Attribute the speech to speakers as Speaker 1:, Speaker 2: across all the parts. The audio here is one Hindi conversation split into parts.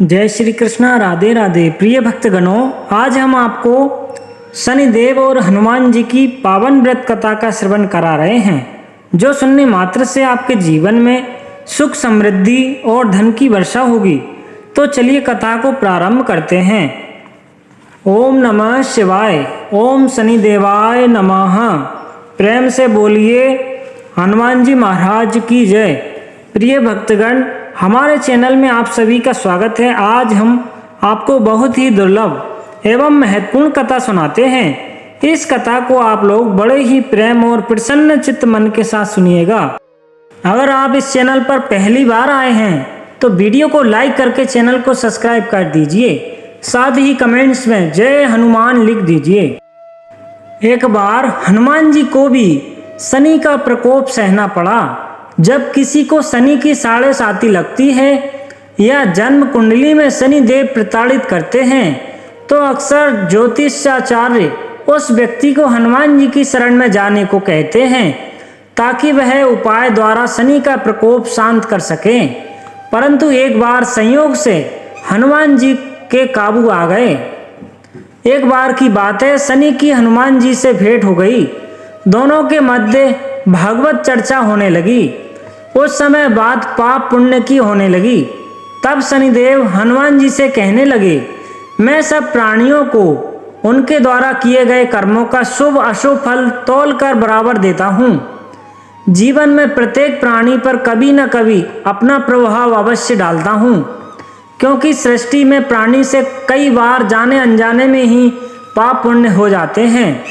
Speaker 1: जय श्री कृष्णा। राधे राधे। प्रिय भक्तगणों, आज हम आपको शनिदेव और हनुमान जी की पावन व्रत कथा का श्रवण करा रहे हैं, जो सुनने मात्र से आपके जीवन में सुख समृद्धि और धन की वर्षा होगी। तो चलिए कथा को प्रारंभ करते हैं। ओम नमः शिवाय। ओम शनिदेवाय नमः। प्रेम से बोलिए हनुमान जी महाराज की जय। प्रिय भक्तगण, हमारे चैनल में आप सभी का स्वागत है। आज हम आपको बहुत ही दुर्लभ एवं महत्वपूर्ण कथा सुनाते हैं। इस कथा को आप लोग बड़े ही प्रेम और प्रसन्न चित्त मन के साथ सुनिएगा। अगर आप इस चैनल पर पहली बार आए हैं तो वीडियो को लाइक करके चैनल को सब्सक्राइब कर दीजिए। साथ ही कमेंट्स में जय हनुमान लिख दीजिए। एक बार हनुमान जी को भी शनि का प्रकोप सहना पड़ा। जब किसी को शनि की साढ़े साती लगती है या जन्म कुंडली में शनि देव प्रताड़ित करते हैं तो अक्सर ज्योतिषाचार्य उस व्यक्ति को हनुमान जी की शरण में जाने को कहते हैं, ताकि वह उपाय द्वारा शनि का प्रकोप शांत कर सकें। परंतु एक बार संयोग से हनुमान जी के काबू आ गए। एक बार की बात है, शनि की हनुमान जी से भेंट हो गई। दोनों के मध्य भागवत चर्चा होने लगी। उस समय बात पाप पुण्य की होने लगी। तब शनिदेव हनुमान जी से कहने लगे, मैं सब प्राणियों को उनके द्वारा किए गए कर्मों का शुभ अशुभ फल तौल कर बराबर देता हूँ। जीवन में प्रत्येक प्राणी पर कभी न कभी अपना प्रभाव अवश्य डालता हूँ, क्योंकि सृष्टि में प्राणी से कई बार जाने अनजाने में ही पाप पुण्य हो जाते हैं,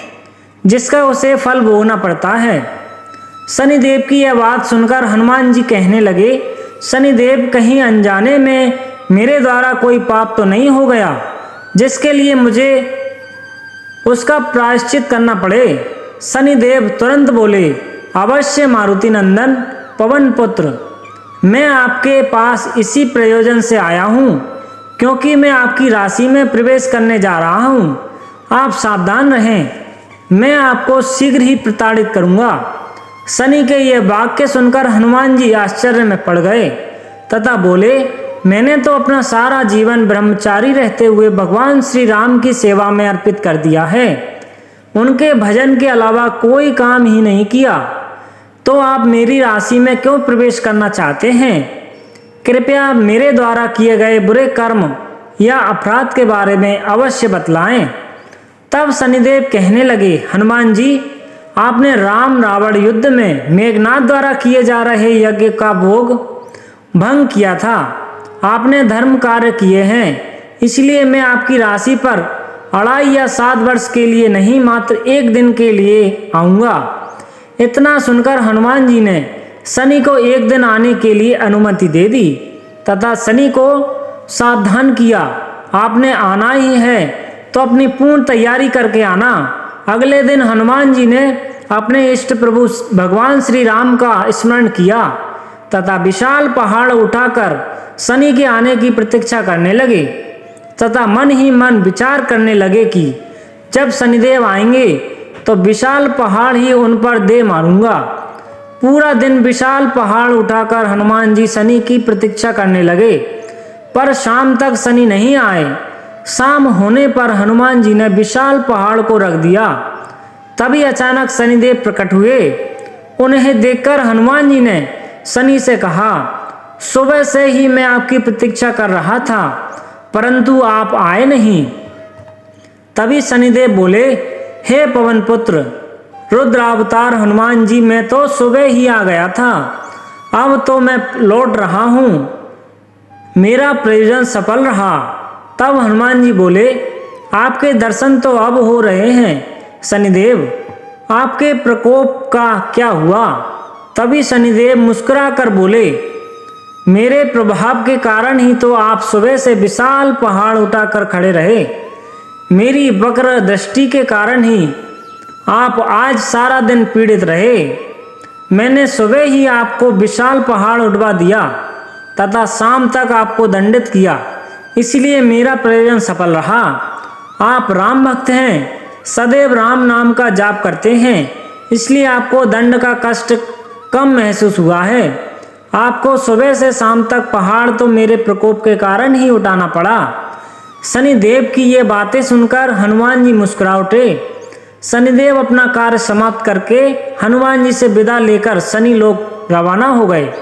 Speaker 1: जिसका उसे फल भोगना पड़ता है। शनिदेव की यह बात सुनकर हनुमान जी कहने लगे, शनिदेव, कहीं अनजाने में मेरे द्वारा कोई पाप तो नहीं हो गया जिसके लिए मुझे उसका प्रायश्चित करना पड़े। शनिदेव तुरंत बोले, अवश्य मारुति नंदन पवन पुत्र, मैं आपके पास इसी प्रयोजन से आया हूँ, क्योंकि मैं आपकी राशि में प्रवेश करने जा रहा हूँ। आप सावधान रहें, मैं आपको शीघ्र ही प्रताड़ित करूँगा। शनि के ये वाक्य सुनकर हनुमान जी आश्चर्य में पड़ गए तथा बोले, मैंने तो अपना सारा जीवन ब्रह्मचारी रहते हुए भगवान श्री राम की सेवा में अर्पित कर दिया है। उनके भजन के अलावा कोई काम ही नहीं किया, तो आप मेरी राशि में क्यों प्रवेश करना चाहते हैं? कृपया मेरे द्वारा किए गए बुरे कर्म या अपराध के बारे में अवश्य बतलाएं। तब शनिदेव कहने लगे, हनुमान जी, आपने राम रावण युद्ध में मेघनाथ द्वारा किए जा रहे यज्ञ का भोग भंग किया था। आपने धर्म कार्य किए हैं, इसलिए मैं आपकी राशि पर 2.5 या 7 वर्ष के लिए नहीं, मात्र 1 दिन के लिए आऊँगा। इतना सुनकर हनुमान जी ने शनि को 1 दिन आने के लिए अनुमति दे दी तथा शनि को सावधान किया, आपने आना ही है तो अपनी पूर्ण तैयारी करके आना। अगले दिन हनुमान जी ने अपने इष्ट प्रभु भगवान श्री राम का स्मरण किया तथा विशाल पहाड़ उठाकर शनि के आने की प्रतीक्षा करने लगे तथा मन ही मन विचार करने लगे कि जब शनिदेव आएंगे तो विशाल पहाड़ ही उन पर दे मारूंगा। पूरा दिन विशाल पहाड़ उठाकर हनुमान जी शनि की प्रतीक्षा करने लगे, पर शाम तक शनि नहीं आए। शाम होने पर हनुमान जी ने विशाल पहाड़ को रख दिया। तभी अचानक शनिदेव प्रकट हुए। उन्हें देखकर हनुमान जी ने शनि से कहा, सुबह से ही मैं आपकी प्रतीक्षा कर रहा था, परंतु आप आए नहीं। तभी शनिदेव बोले, हे पवन पुत्र रुद्रावतार हनुमान जी, मैं तो सुबह ही आ गया था, अब तो मैं लौट रहा हूँ। मेरा प्रयोजन सफल रहा। तब हनुमान जी बोले, आपके दर्शन तो अब हो रहे हैं शनिदेव, आपके प्रकोप का क्या हुआ? तभी शनिदेव मुस्कुरा कर बोले, मेरे प्रभाव के कारण ही तो आप सुबह से विशाल पहाड़ उठाकर खड़े रहे। मेरी वक्र दृष्टि के कारण ही आप आज सारा दिन पीड़ित रहे। मैंने सुबह ही आपको विशाल पहाड़ उठवा दिया तथा शाम तक आपको दंडित किया, इसलिए मेरा प्रयोजन सफल रहा। आप राम भक्त हैं, सदैव राम नाम का जाप करते हैं, इसलिए आपको दंड का कष्ट कम महसूस हुआ है। आपको सुबह से शाम तक पहाड़ तो मेरे प्रकोप के कारण ही उठाना पड़ा। शनिदेव की ये बातें सुनकर हनुमान जी मुस्कुरा उठे। शनिदेव अपना कार्य समाप्त करके हनुमान जी से विदा लेकर शनि लोक रवाना हो गए।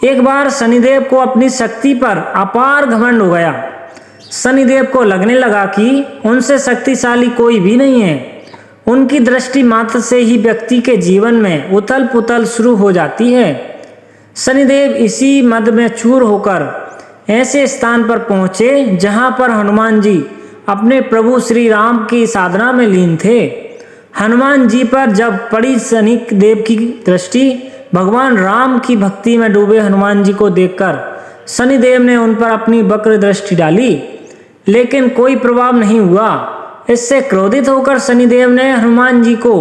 Speaker 1: एक बार शनिदेव को अपनी शक्ति पर अपार घमंड हो गया। शनिदेव को लगने लगा कि उनसे शक्तिशाली कोई भी नहीं है। उनकी दृष्टि मात्र से ही व्यक्ति के जीवन में उथल पुथल शुरू हो जाती है। शनिदेव इसी मद में चूर होकर ऐसे स्थान पर पहुंचे जहां पर हनुमान जी अपने प्रभु श्री राम की साधना में लीन थे। हनुमान जी पर जब पड़ी शनिदेव की दृष्टि, भगवान राम की भक्ति में डूबे हनुमान जी को देखकर शनिदेव ने उन पर अपनी वक्र दृष्टि डाली, लेकिन कोई प्रभाव नहीं हुआ। इससे क्रोधित होकर शनिदेव ने हनुमान जी को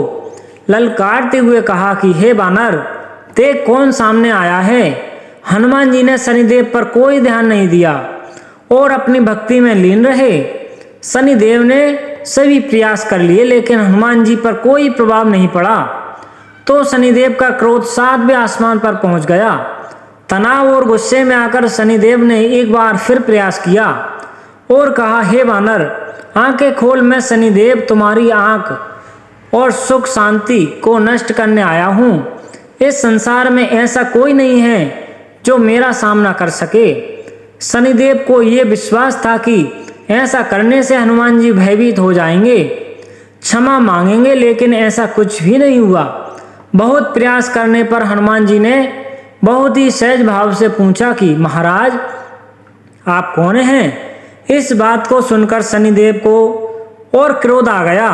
Speaker 1: ललकारते हुए कहा कि हे बानर, देख कौन सामने आया है। हनुमान जी ने शनिदेव पर कोई ध्यान नहीं दिया और अपनी भक्ति में लीन रहे। शनिदेव ने सभी प्रयास कर लिए, लेकिन हनुमान जी पर कोई प्रभाव नहीं पड़ा। तो शनिदेव का क्रोध 7वें आसमान पर पहुंच गया। तनाव और गुस्से में आकर शनिदेव ने एक बार फिर प्रयास किया और कहा, हे बानर, आंखें खोल। मैं शनिदेव तुम्हारी आंख और सुख शांति को नष्ट करने आया हूँ। इस संसार में ऐसा कोई नहीं है जो मेरा सामना कर सके। शनिदेव को ये विश्वास था कि ऐसा करने से हनुमान जी भयभीत हो जाएंगे, क्षमा मांगेंगे, लेकिन ऐसा कुछ भी नहीं हुआ। बहुत प्रयास करने पर हनुमान जी ने बहुत ही सहज भाव से पूछा कि महाराज, आप कौन हैं? इस बात को सुनकर शनिदेव को और क्रोध आ गया।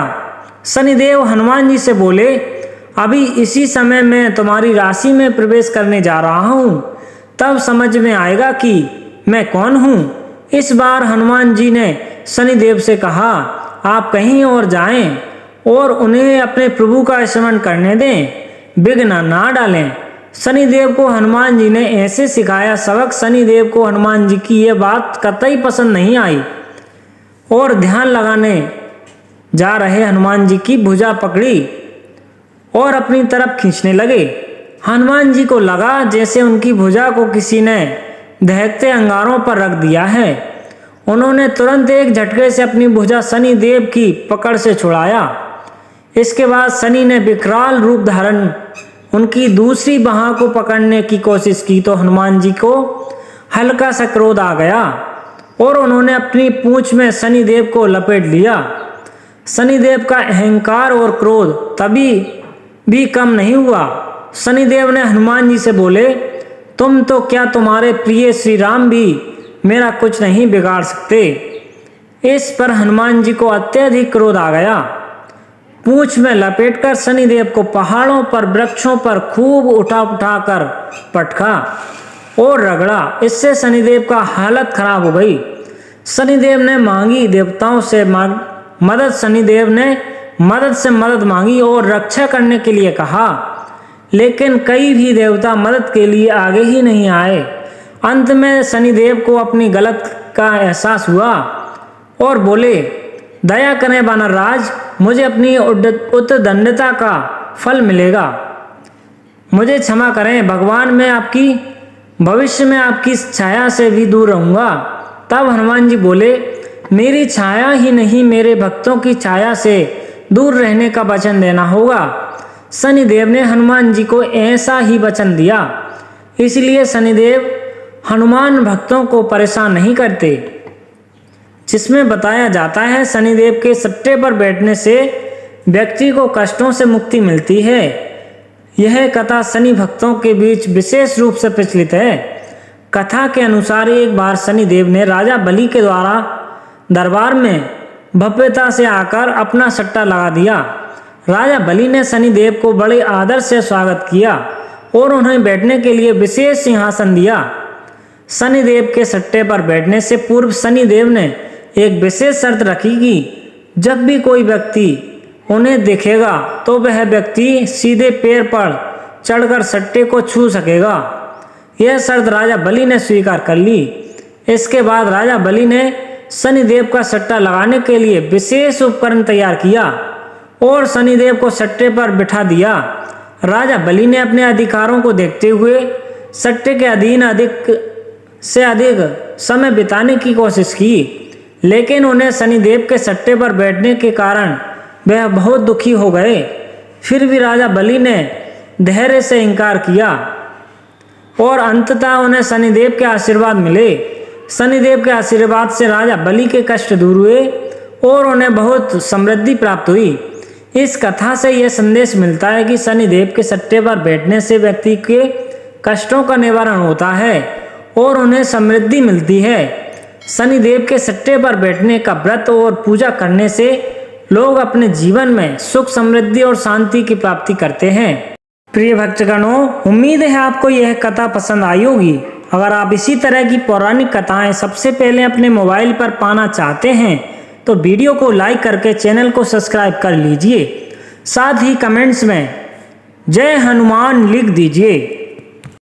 Speaker 1: शनिदेव हनुमान जी से बोले, अभी इसी समय मैं तुम्हारी राशि में प्रवेश करने जा रहा हूँ, तब समझ में आएगा कि मैं कौन हूँ। इस बार हनुमान जी ने शनिदेव से कहा, आप कहीं और जाएं और उन्हें अपने प्रभु का स्मरण करने दें, विघ्न ना डालें। शनिदेव को हनुमान जी ने ऐसे सिखाया सबक शनिदेव को हनुमान जी की यह बात कतई पसंद नहीं आई और ध्यान लगाने जा रहे हनुमान जी की भुजा पकड़ी और अपनी तरफ खींचने लगे। हनुमान जी को लगा जैसे उनकी भुजा को किसी ने दहकते अंगारों पर रख दिया है। उन्होंने तुरंत एक झटके से अपनी भुजा शनिदेव की पकड़ से छुड़ाया। इसके बाद शनि ने विकराल रूप धारण उनकी दूसरी बाह को पकड़ने की कोशिश की तो हनुमान जी को हल्का सा क्रोध आ गया और उन्होंने अपनी पूंछ में शनिदेव को लपेट लिया। शनिदेव का अहंकार और क्रोध तभी भी कम नहीं हुआ। शनिदेव ने हनुमान जी से बोले, तुम तो क्या तुम्हारे प्रिय श्री राम भी मेरा कुछ नहीं बिगाड़ सकते। इस पर हनुमान जी को अत्यधिक क्रोध आ गया। पूंछ में लपेटकर शनिदेव को पहाड़ों पर, वृक्षों पर खूब उठा कर पटका और रगड़ा। इससे शनिदेव का हालत खराब हो गई। शनिदेव ने मांगी देवताओं से मदद। शनिदेव ने मदद से मदद मांगी और रक्षा करने के लिए कहा, लेकिन कई भी देवता मदद के लिए आगे ही नहीं आए। अंत में शनिदेव को अपनी गलत का एहसास हुआ और बोले, दया करें वानर राज, मुझे अपनी उत्तरदंडता का फल मिलेगा। मुझे क्षमा करें भगवान, मैं आपकी भविष्य में आपकी छाया से भी दूर रहूँगा। तब हनुमान जी बोले, मेरी छाया ही नहीं, मेरे भक्तों की छाया से दूर रहने का वचन देना होगा। शनिदेव ने हनुमान जी को ऐसा ही वचन दिया। इसलिए शनिदेव हनुमान भक्तों को परेशान नहीं करते। जिसमें बताया जाता है शनिदेव के सट्टे पर बैठने से व्यक्ति को कष्टों से मुक्ति मिलती है। यह कथा शनि भक्तों के बीच विशेष रूप से प्रचलित है। कथा के अनुसार एक बार शनिदेव ने राजा बलि के द्वारा दरबार में भव्यता से आकर अपना सट्टा लगा दिया। राजा बलि ने शनिदेव को बड़े आदर से स्वागत किया और उन्हें बैठने के लिए विशेष सिंहासन दिया। शनिदेव के सट्टे पर बैठने से पूर्व शनिदेव ने एक विशेष शर्त रखी कि जब भी कोई व्यक्ति उन्हें देखेगा तो वह व्यक्ति सीधे पैर पर चढ़कर सट्टे को छू सकेगा। यह शर्त राजा बलि ने स्वीकार कर ली। इसके बाद राजा बलि ने शनिदेव का सट्टा लगाने के लिए विशेष उपकरण तैयार किया और शनिदेव को सट्टे पर बिठा दिया। राजा बलि ने अपने अधिकारों को देखते हुए सट्टे के अधीन अधिक से अधिक समय बिताने की कोशिश की, लेकिन उन्हें शनिदेव के सट्टे पर बैठने के कारण वह बहुत दुखी हो गए। फिर भी राजा बलि ने धैर्य से इनकार किया और अंततः उन्हें शनिदेव के आशीर्वाद मिले। शनिदेव के आशीर्वाद से राजा बलि के कष्ट दूर हुए और उन्हें बहुत समृद्धि प्राप्त हुई। इस कथा से यह संदेश मिलता है कि शनिदेव के सट्टे पर बैठने से व्यक्ति के कष्टों का निवारण होता है और उन्हें समृद्धि मिलती है। शनिदेव के सट्टे पर बैठने का व्रत और पूजा करने से लोग अपने जीवन में सुख, समृद्धि और शांति की प्राप्ति करते हैं। प्रिय भक्तगणों, उम्मीद है आपको यह कथा पसंद आई होगी। अगर आप इसी तरह की पौराणिक कथाएं सबसे पहले अपने मोबाइल पर पाना चाहते हैं तो वीडियो को लाइक करके चैनल को सब्सक्राइब कर लीजिए। साथ ही कमेंट्स में जय हनुमान लिख दीजिए।